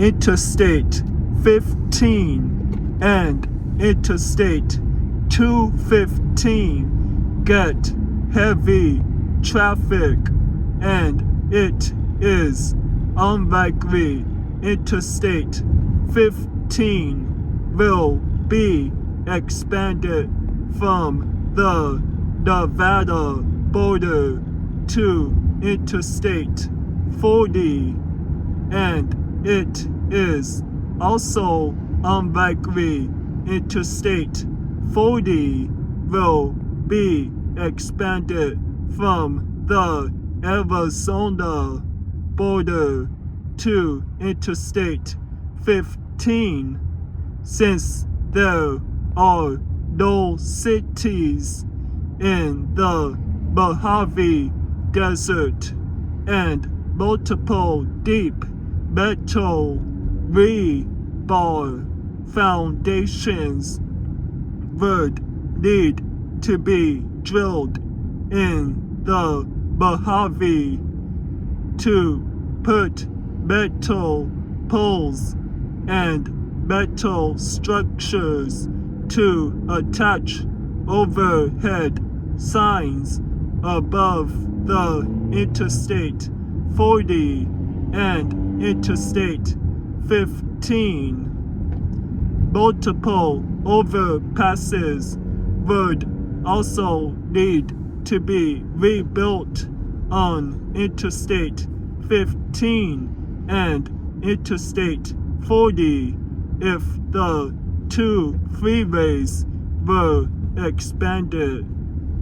Interstate 15 and Interstate 215 get heavy traffic, and it is unlikely Interstate 15 will be expanded from the Nevada border to Interstate 40, and it is also unlikely Interstate 40 will be expanded from the Arizona border to Interstate 15, since there are no cities in the Mojave Desert, and multiple deep metal rebar foundations would need to be drilled in the Mojave to put metal poles and metal structures to attach overhead signs above the Interstate 40 and Interstate 15. Multiple overpasses would also need to be rebuilt on Interstate 15 and Interstate 40 if the two freeways were expanded.